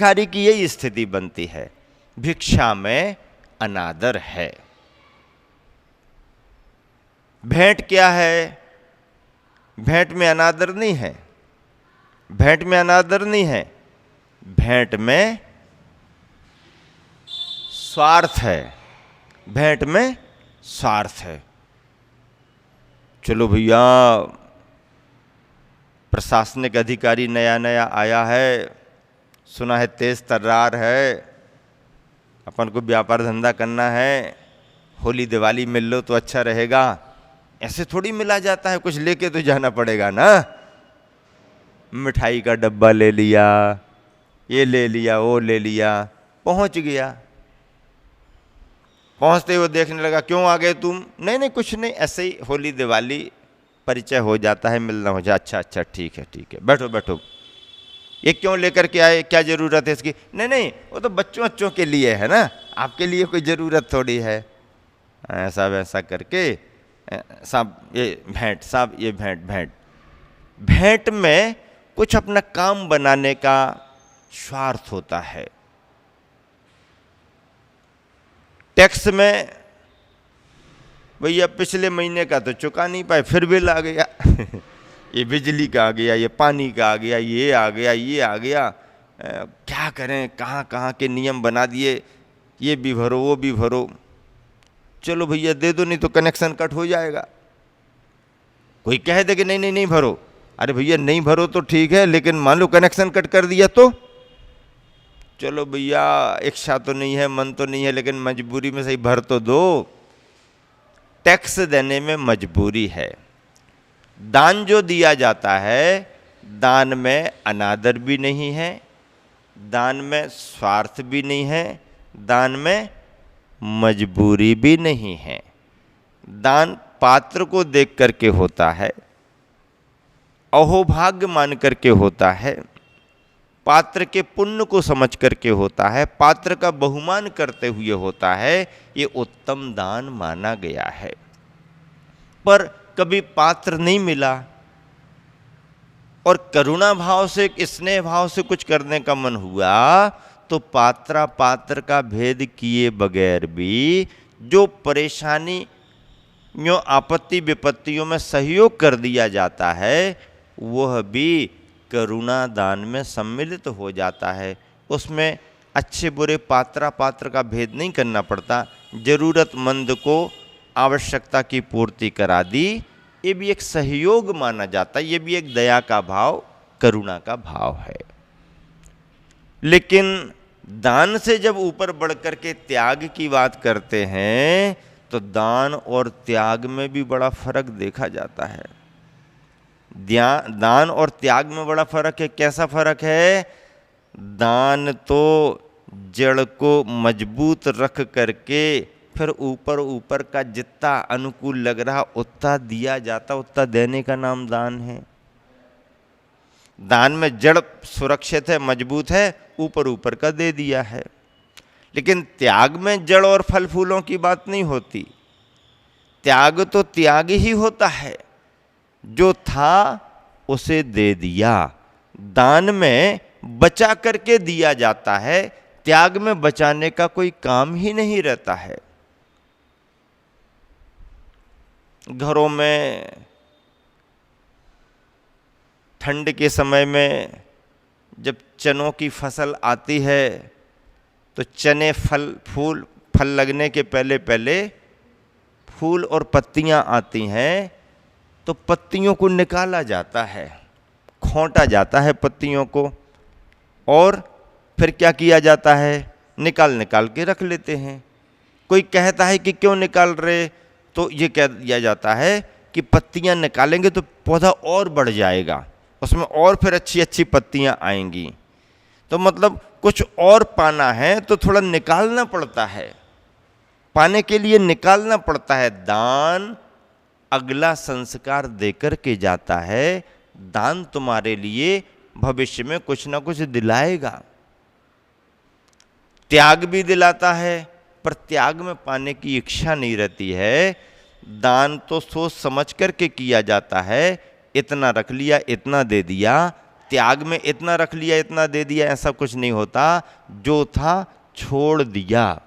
भिखारी की यही स्थिति बनती है, भिक्षा में अनादर है। भेंट क्या है? भेंट में अनादर नहीं है, भेंट में अनादर नहीं है, भेंट में स्वार्थ है, भेंट में स्वार्थ है। चलो भैया, प्रशासनिक अधिकारी नया नया आया है, सुना है तेज तर्रार है, अपन को व्यापार धंधा करना है, होली दिवाली मिल लो तो अच्छा रहेगा। ऐसे थोड़ी मिला जाता है, कुछ लेके तो जाना पड़ेगा ना। मिठाई का डब्बा ले लिया, ये ले लिया, वो ले लिया, पहुंच गया। पहुंचते ही वो देखने लगा, क्यों आ गए तुम? नहीं नहीं कुछ नहीं, ऐसे ही होली दिवाली परिचय हो जाता है, मिलना हो जाए। अच्छा अच्छा ठीक है ठीक है, बैठो बैठो। ये क्यों लेकर के आए, क्या जरूरत है इसकी? नहीं नहीं वो तो बच्चों बच्चों के लिए है ना, आपके लिए कोई ज़रूरत थोड़ी है। ऐसा वैसा करके साहब ये भेंट, साहब ये भेंट। भेंट भेंट में कुछ अपना काम बनाने का स्वार्थ होता है। टैक्स में भैया पिछले महीने का तो चुका नहीं पाए, फिर बिल आ गया ये बिजली का आ गया, ये पानी का आ गया, ये आ गया, ये आ गया। क्या करें, कहाँ कहाँ के नियम बना दिए, ये भी भरो वो भी भरो। चलो भैया दे दो, नहीं तो कनेक्शन कट हो जाएगा। कोई कह दे कि नहीं नहीं नहीं भरो, अरे भैया नहीं भरो तो ठीक है, लेकिन मान लो कनेक्शन कट कर दिया तो? चलो भैया इच्छा तो नहीं है, मन तो नहीं है, लेकिन मजबूरी में सही भर तो दो। टैक्स देने में मजबूरी है। दान जो दिया जाता है, दान में अनादर भी नहीं है, दान में स्वार्थ भी नहीं है, दान में मजबूरी भी नहीं है। दान पात्र को देख करके होता है, अहोभाग्य मान करके होता है, पात्र के पुण्य को समझ करके होता है, पात्र का बहुमान करते हुए होता है। ये उत्तम दान माना गया है। पर कभी पात्र नहीं मिला और करुणा भाव से, स्नेह भाव से कुछ करने का मन हुआ, तो पात्रा पात्र का भेद किए बगैर भी जो परेशानी यो आपत्ति विपत्तियों में सहयोग कर दिया जाता है, वह भी करुणा दान में सम्मिलित हो जाता है। उसमें अच्छे बुरे पात्रा पात्र का भेद नहीं करना पड़ता, जरूरतमंद को आवश्यकता की पूर्ति करा दी, ये भी एक सहयोग माना जाता है, ये भी एक दया का भाव, करुणा का भाव है। लेकिन दान से जब ऊपर बढ़कर के त्याग की बात करते हैं, तो दान और त्याग में भी बड़ा फर्क देखा जाता है। दान और त्याग में बड़ा फर्क है। कैसा फर्क है? दान तो जड़ को मजबूत रख करके फिर ऊपर ऊपर का जितना अनुकूल लग रहा उतना दिया जाता, उतना देने का नाम दान है। दान में जड़ सुरक्षित है, मजबूत है, ऊपर ऊपर का दे दिया है। लेकिन त्याग में जड़ और फल फूलों की बात नहीं होती। त्याग तो त्याग ही होता है, जो था उसे दे दिया। दान में बचा करके दिया जाता है, त्याग में बचाने का कोई काम ही नहीं रहता है। घरों में ठंड के समय में जब चनों की फसल आती है, तो चने फल लगने के पहले पहले फूल और पत्तियां आती हैं, तो पत्तियों को निकाला जाता है, खोंटा जाता है पत्तियों को, और फिर क्या किया जाता है? निकाल के रख लेते हैं। कोई कहता है कि क्यों निकाल रहे, तो ये कह दिया जाता है कि पत्तियां निकालेंगे तो पौधा और बढ़ जाएगा, उसमें और फिर अच्छी अच्छी पत्तियां आएंगी। तो मतलब कुछ और पाना है तो थोड़ा निकालना पड़ता है, पाने के लिए निकालना पड़ता है। दान अगला संस्कार देकर के जाता है। दान तुम्हारे लिए भविष्य में कुछ ना कुछ दिलाएगा। त्याग भी दिलाता है, पर त्याग में पाने की इच्छा नहीं रहती है। दान तो सोच समझ करके किया जाता है, इतना रख लिया, इतना दे दिया। त्याग में इतना रख लिया, इतना दे दिया, ऐसा कुछ नहीं होता। जो था छोड़ दिया।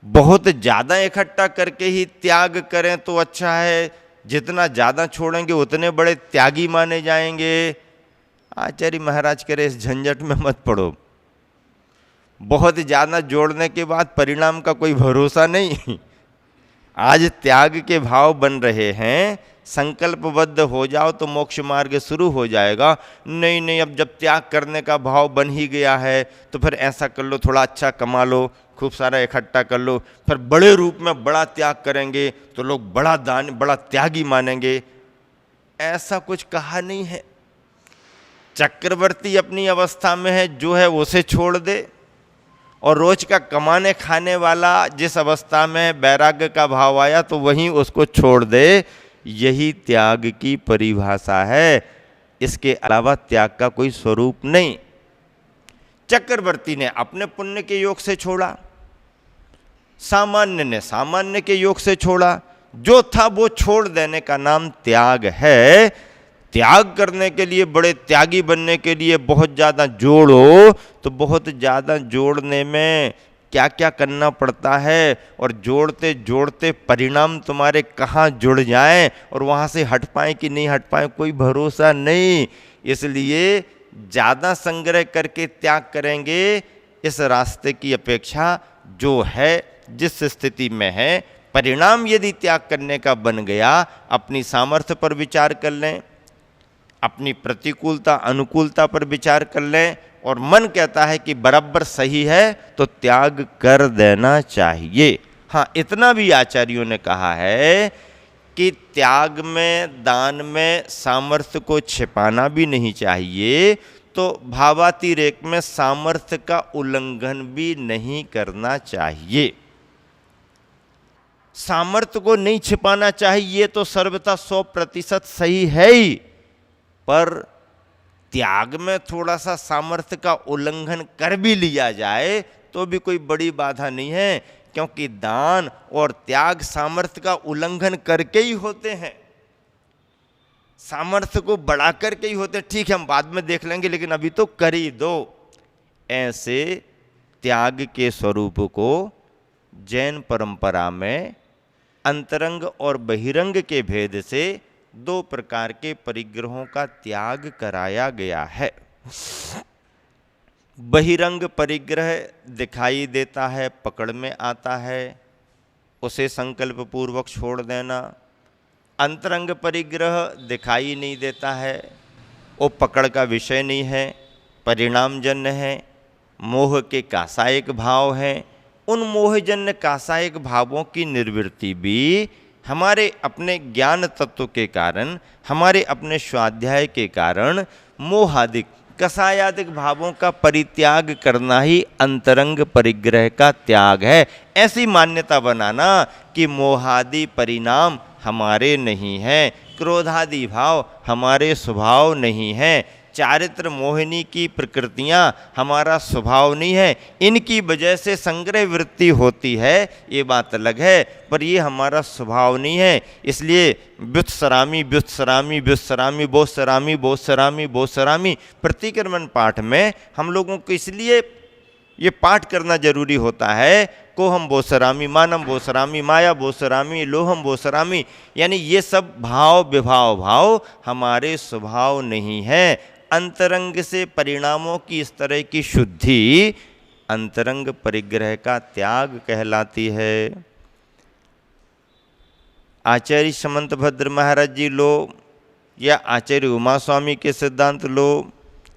बहुत ज्यादा इकट्ठा करके ही त्याग करें तो अच्छा है, जितना ज्यादा छोड़ेंगे उतने बड़े त्यागी माने जाएंगे। आचार्य महाराज करे इस झंझट में मत पड़ो। बहुत ज्यादा जोड़ने के बाद परिणाम का कोई भरोसा नहीं। आज त्याग के भाव बन रहे हैं, संकल्पबद्ध हो जाओ तो मोक्ष मार्ग शुरू हो जाएगा। नहीं नहीं, अब जब त्याग करने का भाव बन ही गया है तो फिर ऐसा कर लो, थोड़ा अच्छा कमा लो, खूब सारा इकट्ठा कर लो, फिर बड़े रूप में बड़ा त्याग करेंगे तो लोग बड़ा दान, बड़ा त्यागी मानेंगे। ऐसा कुछ कहा नहीं है। चक्रवर्ती अपनी अवस्था में है, जो है उसे छोड़ दे, और रोज का कमाने खाने वाला जिस अवस्था में वैराग्य का भाव आया तो वहीं उसको छोड़ दे। यही त्याग की परिभाषा है, इसके अलावा त्याग का कोई स्वरूप नहीं। चक्रवर्ती ने अपने पुण्य के योग से छोड़ा, सामान्य ने सामान्य के योग से छोड़ा। जो था वो छोड़ देने का नाम त्याग है। त्याग करने के लिए, बड़े त्यागी बनने के लिए बहुत ज़्यादा जोड़ो तो बहुत ज़्यादा जोड़ने में क्या क्या करना पड़ता है, और जोड़ते जोड़ते परिणाम तुम्हारे कहाँ जुड़ जाएं और वहाँ से हट पाएं कि नहीं हट पाएं, कोई भरोसा नहीं। इसलिए ज़्यादा संग्रह करके त्याग करेंगे इस रास्ते की अपेक्षा जो है, जिस स्थिति में है, परिणाम यदि त्याग करने का बन गया, अपनी सामर्थ्य पर विचार कर लें, अपनी प्रतिकूलता अनुकूलता पर विचार कर लें, और मन कहता है कि बराबर सही है तो त्याग कर देना चाहिए। हाँ, इतना भी आचार्यों ने कहा है कि त्याग में, दान में सामर्थ्य को छिपाना भी नहीं चाहिए, तो भावातिरेक में सामर्थ्य का उल्लंघन भी नहीं करना चाहिए। सामर्थ्य को नहीं छिपाना चाहिए तो सर्वथा 100% सही है ही, पर त्याग में थोड़ा सा सामर्थ्य का उल्लंघन कर भी लिया जाए तो भी कोई बड़ी बाधा नहीं है, क्योंकि दान और त्याग सामर्थ्य का उल्लंघन करके ही होते हैं, सामर्थ्य को बढ़ा करके ही होते हैं। ठीक है, हम बाद में देख लेंगे, लेकिन अभी तो कर ही दो। ऐसे त्याग के स्वरूप को जैन परंपरा में अंतरंग और बहिरंग के भेद से 2 प्रकार के परिग्रहों का त्याग कराया गया है। बहिरंग परिग्रह दिखाई देता है, पकड़ में आता है, उसे संकल्प पूर्वक छोड़ देना। अंतरंग परिग्रह दिखाई नहीं देता है, वो पकड़ का विषय नहीं है, परिणामजन्य है, मोह के कासायिक भाव हैं। उन मोहजन्य कासायिक भावों की निर्वृत्ति भी हमारे अपने ज्ञान तत्व के कारण, हमारे अपने स्वाध्याय के कारण मोहादिक कसायादिक भावों का परित्याग करना ही अंतरंग परिग्रह का त्याग है। ऐसी मान्यता बनाना कि मोहादि परिणाम हमारे नहीं हैं, क्रोधादि भाव हमारे स्वभाव नहीं हैं, चारित्र मोहिनी की प्रकृतियाँ हमारा स्वभाव नहीं है, इनकी वजह से संग्रह वृत्ति होती है, ये बात अलग है, पर ये हमारा स्वभाव नहीं है। इसलिए व्युत्सरामी व्युत्सरामी व्युत्सरामी बोत्सरामी बोत्सरामी बोत्सरामी प्रतिक्रमण पाठ में हम लोगों को इसलिए ये पाठ करना जरूरी होता है, कोहम बोसरामी, मानम बोसरामी, माया बोसरामी, लोहम बोसरामी, यानी ये सब भाव विभाव भाव हमारे स्वभाव नहीं है। अंतरंग से परिणामों की इस तरह की शुद्धि अंतरंग परिग्रह का त्याग कहलाती है। आचार्य समंत भद्र महाराज जी लो, या आचार्य उमा स्वामी के सिद्धांत लो,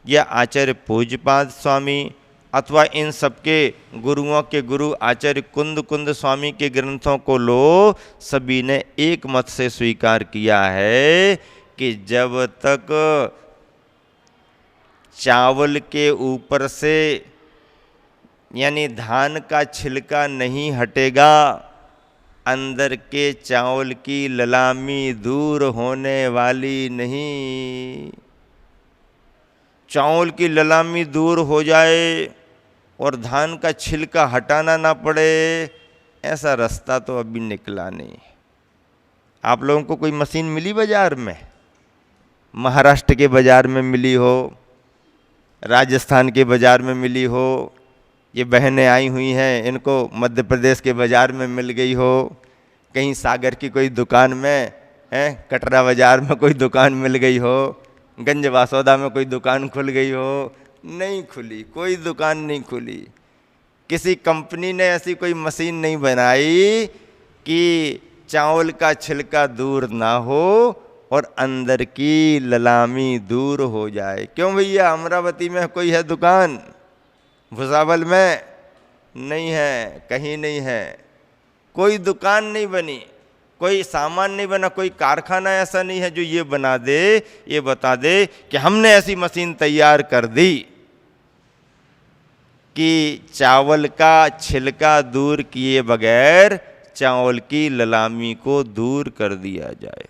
या आचार्य पूज्यपाद स्वामी, अथवा इन सबके गुरुओं के गुरु आचार्य कुंद कुंद स्वामी के ग्रंथों को लो, सभी ने एक मत से स्वीकार किया है कि जब तक चावल के ऊपर से यानी धान का छिलका नहीं हटेगा, अंदर के चावल की ललामी दूर होने वाली नहीं। चावल की ललामी दूर हो जाए और धान का छिलका हटाना ना पड़े, ऐसा रास्ता तो अभी निकला नहीं। आप लोगों को कोई मशीन मिली बाजार में? महाराष्ट्र के बाज़ार में मिली हो, राजस्थान के बाज़ार में मिली हो, ये बहनें आई हुई हैं इनको मध्य प्रदेश के बाज़ार में मिल गई हो, कहीं सागर की कोई दुकान में है, कटरा बाज़ार में कोई दुकान मिल गई हो, गंज वासौदा में कोई दुकान खुल गई हो, नहीं खुली, कोई दुकान नहीं खुली। किसी कंपनी ने ऐसी कोई मशीन नहीं बनाई कि चावल का छिलका दूर ना हो और अंदर की ललामी दूर हो जाए। क्यों भैया, अमरावती में कोई है दुकान? भुसावल में नहीं है, कहीं नहीं है, कोई दुकान नहीं बनी, कोई सामान नहीं बना, कोई कारखाना ऐसा नहीं है जो ये बना दे, ये बता दे कि हमने ऐसी मशीन तैयार कर दी कि चावल का छिलका दूर किए बगैर चावल की ललामी को दूर कर दिया जाए।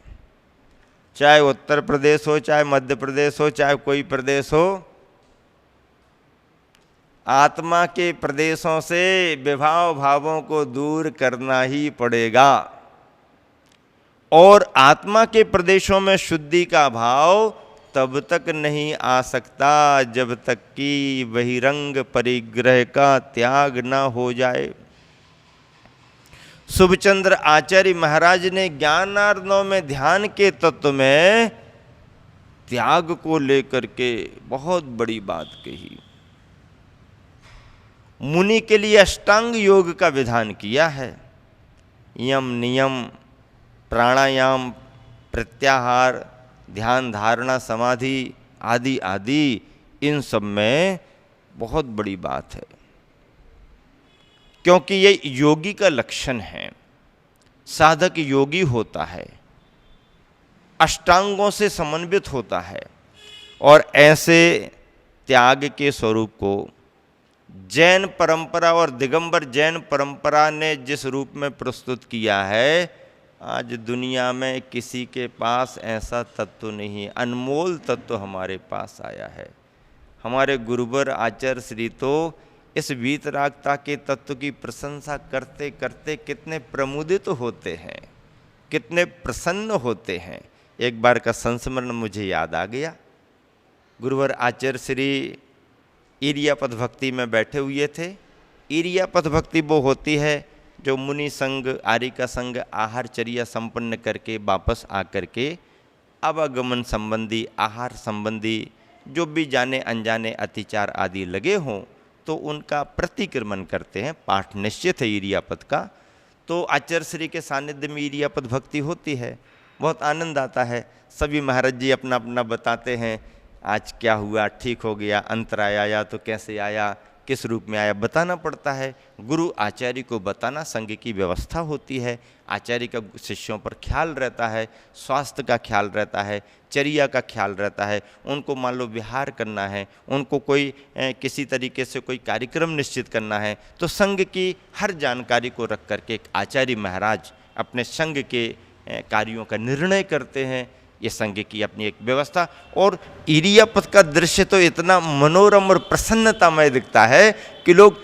चाहे उत्तर प्रदेश हो, चाहे मध्य प्रदेश हो, चाहे कोई प्रदेश हो, आत्मा के प्रदेशों से विभाव भावों को दूर करना ही पड़ेगा। और आत्मा के प्रदेशों में शुद्धि का भाव तब तक नहीं आ सकता जब तक कि बहिरंग परिग्रह का त्याग न हो जाए। शुभचंद्र आचार्य महाराज ने ज्ञानार्णव में ध्यान के तत्व में त्याग को लेकर के बहुत बड़ी बात कही। मुनि के लिए अष्टांग योग का विधान किया है। यम, नियम, प्राणायाम, प्रत्याहार, ध्यान धारणा, समाधि आदि आदि, इन सब में बहुत बड़ी बात है, क्योंकि ये योगी का लक्षण है। साधक योगी होता है, अष्टांगों से समन्वित होता है, और ऐसे त्याग के स्वरूप को जैन परंपरा और दिगंबर जैन परंपरा ने जिस रूप में प्रस्तुत किया है, आज दुनिया में किसी के पास ऐसा तत्व नहीं है। अनमोल तत्व हमारे पास आया है। हमारे गुरुवर आचार्य श्री तो इस वीतरागता के तत्व की प्रशंसा करते करते कितने प्रमुदित होते हैं, कितने प्रसन्न होते हैं। एक बार का संस्मरण मुझे याद आ गया। गुरुवर आचार्य श्री इरियापद भक्ति में बैठे हुए थे। इरियापद भक्ति वो होती है जो मुनि संग, आर्य का संग, आहारचर्या संपन्न करके वापस आकर के आवागमन संबंधी, आहार संबंधी जो भी जाने अनजाने अतिचार आदि लगे हों तो उनका प्रतिक्रमण करते हैं। पाठ निश्चित है इरियापद का। तो आचार्य श्री के सानिध्य में इरियापद भक्ति होती है, बहुत आनंद आता है। सभी महाराज जी अपना अपना बताते हैं, आज क्या हुआ, ठीक हो गया, अंतराय आया तो कैसे आया, किस रूप में आया, बताना पड़ता है। गुरु आचार्य को बताना संघ की व्यवस्था होती है। आचार्य का शिष्यों पर ख्याल रहता है, स्वास्थ्य का ख्याल रहता है, चर्या का ख्याल रहता है। उनको मान लो विहार करना है, उनको कोई किसी तरीके से कोई कार्यक्रम निश्चित करना है, तो संघ की हर जानकारी को रख करके एक आचार्य महाराज अपने संघ के कार्यों का निर्णय करते हैं। ये संघ की अपनी एक व्यवस्था। और इरियापद का दृश्य तो इतना मनोरम और प्रसन्नतामय दिखता है कि लोग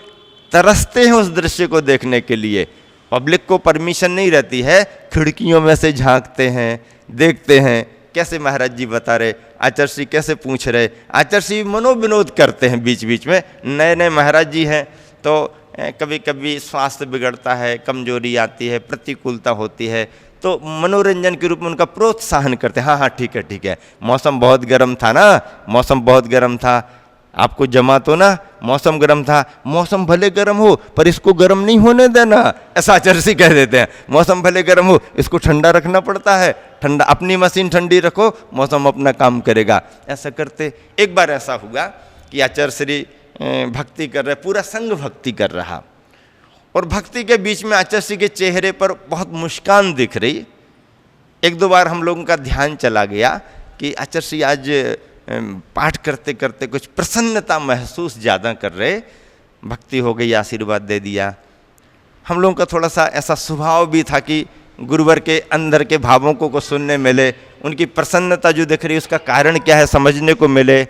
तरसते हैं उस दृश्य को देखने के लिए। पब्लिक को परमिशन नहीं रहती है, खिड़कियों में से झांकते हैं, देखते हैं कैसे महाराज जी बता रहे, आचार्य श्री कैसे पूछ रहे। आचार्य श्री मनोविनोद करते हैं बीच बीच में। नए नए महाराज जी हैं तो कभी कभी स्वास्थ्य बिगड़ता है, कमजोरी आती है, प्रतिकूलता होती है, तो मनोरंजन के रूप में उनका प्रोत्साहन करते हैं। हाँ हाँ ठीक है ठीक है, मौसम बहुत गर्म था ना, मौसम बहुत गर्म था, आपको जमा तो ना, मौसम गर्म था, मौसम भले गर्म हो पर इसको गर्म नहीं होने देना, ऐसा आचार्य श्री कह देते हैं। मौसम भले गर्म हो, इसको ठंडा रखना पड़ता है, ठंडा, अपनी मशीन ठंडी रखो, मौसम अपना काम करेगा, ऐसा करते। एक बार ऐसा हुआ कि आचार्य श्री भक्ति कर रहे, पूरा संघ भक्ति कर रहा, और भक्ति के बीच में आचार्य श्री के चेहरे पर बहुत मुस्कान दिख रही। एक दो बार हम लोगों का ध्यान चला गया कि आचार्य श्री आज पाठ करते करते कुछ प्रसन्नता महसूस ज़्यादा कर रहे। भक्ति हो गई, आशीर्वाद दे दिया। हम लोगों का थोड़ा सा ऐसा स्वभाव भी था कि गुरुवर के अंदर के भावों को सुनने मिले, उनकी प्रसन्नता जो दिख रही उसका कारण क्या है समझने को मिले।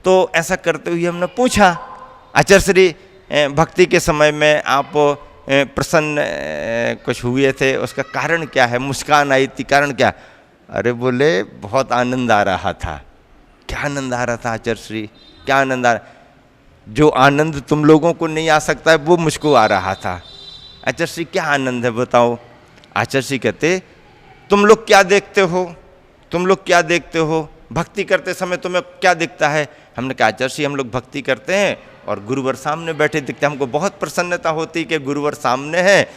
तो ऐसा करते हुए हमने पूछा, आचार्य श्री भक्ति के समय में आप प्रसन्न कुछ हुए थे, उसका कारण क्या है, मुस्कान आई थी, कारण क्या? अरे बोले बहुत आनंद आ रहा था। क्या आनंद आ रहा था आचार्य श्री, क्या आनंद आ रहा, जो आनंद तुम लोगों को नहीं आ सकता है वो मुझको आ रहा था। आचार्य श्री क्या आनंद है बताओ। आचार्य श्री कहते तुम लोग क्या देखते हो, तुम लोग क्या देखते हो, भक्ति करते समय तुम्हें क्या दिखता है। हमने कहा आचार्य श्री हम लोग भक्ति करते हैं और गुरुवर सामने बैठे दिखते हैं, हमको बहुत प्रसन्नता होती कि गुरुवर सामने है,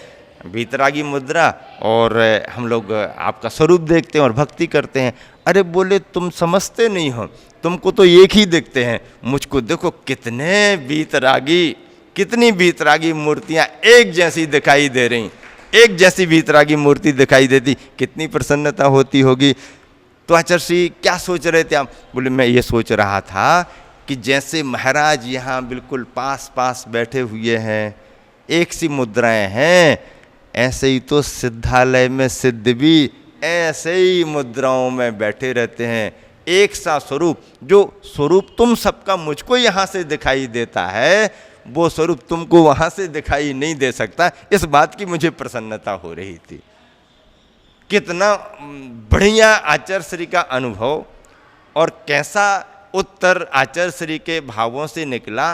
वीतरागी मुद्रा, और हम लोग आपका स्वरूप देखते हैं और भक्ति करते हैं। अरे बोले तुम समझते नहीं हो, तुमको तो एक ही देखते हैं, मुझको देखो कितने वीतरागी, कितनी वीतरागी मूर्तियां एक जैसी दिखाई दे रही, एक जैसी वीतरागी मूर्ति दिखाई देती, कितनी प्रसन्नता होती होगी। तो आचार्य श्री क्या सोच रहे थे आप। बोले मैं ये सोच रहा था कि जैसे महाराज यहाँ बिल्कुल पास पास बैठे हुए हैं, एक सी मुद्राएं हैं, ऐसे ही तो सिद्धालय में सिद्ध भी ऐसे ही मुद्राओं में बैठे रहते हैं, एक सा स्वरूप। जो स्वरूप तुम सबका मुझको यहाँ से दिखाई देता है, वो स्वरूप तुमको वहाँ से दिखाई नहीं दे सकता। इस बात की मुझे प्रसन्नता हो रही थी। कितना बढ़िया आचार्य श्री का अनुभव, और कैसा उत्तर आचार्य श्री के भावों से निकला।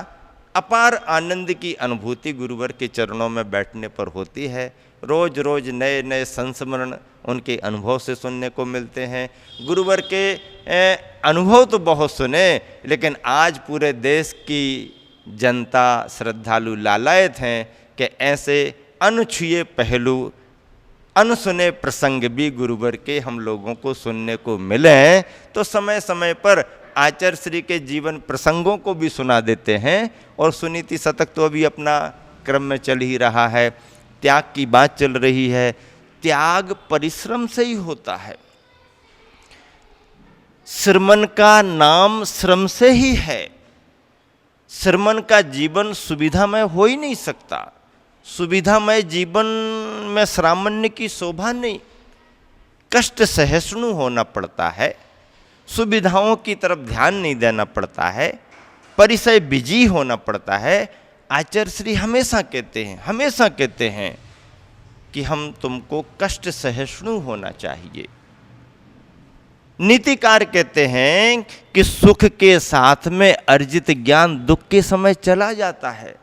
अपार आनंद की अनुभूति गुरुवर के चरणों में बैठने पर होती है। रोज रोज नए नए संस्मरण उनके अनुभव से सुनने को मिलते हैं। गुरुवर के अनुभव तो बहुत सुने, लेकिन आज पूरे देश की जनता श्रद्धालु लालायत हैं कि ऐसे अनछुए पहलू, अनसुने प्रसंग भी गुरुवर के हम लोगों को सुनने को मिले हैं। तो समय समय पर आचार्य श्री के जीवन प्रसंगों को भी सुना देते हैं। और सुनीति शतक तो अभी अपना क्रम में चल ही रहा है, त्याग की बात चल रही है। त्याग परिश्रम से ही होता है, श्रमण का नाम श्रम से ही है। श्रमण का जीवन सुविधामय हो ही नहीं सकता। सुविधामय जीवन में श्रामण्य की शोभा नहीं, कष्ट सहिष्णु होना पड़ता है, सुविधाओं की तरफ ध्यान नहीं देना पड़ता है, परिसय बिजी होना पड़ता है। आचार्य श्री हमेशा कहते हैं कि हम तुमको कष्ट सहिष्णु होना चाहिए। नीतिकार कहते हैं कि सुख के साथ में अर्जित ज्ञान दुख के समय चला जाता है।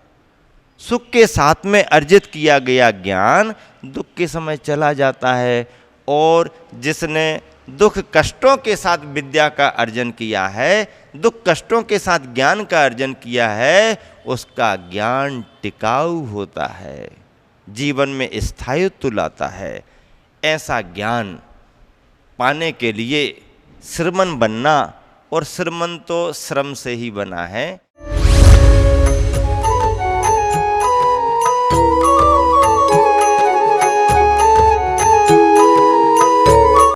सुख के साथ में अर्जित किया गया ज्ञान दुख के समय चला जाता है। और जिसने दुख कष्टों के साथ विद्या का अर्जन किया है, दुख कष्टों के साथ ज्ञान का अर्जन किया है, उसका ज्ञान टिकाऊ होता है, जीवन में स्थायित्व लाता है। ऐसा ज्ञान पाने के लिए श्रमण बनना, और श्रमण तो श्रम से ही बना है।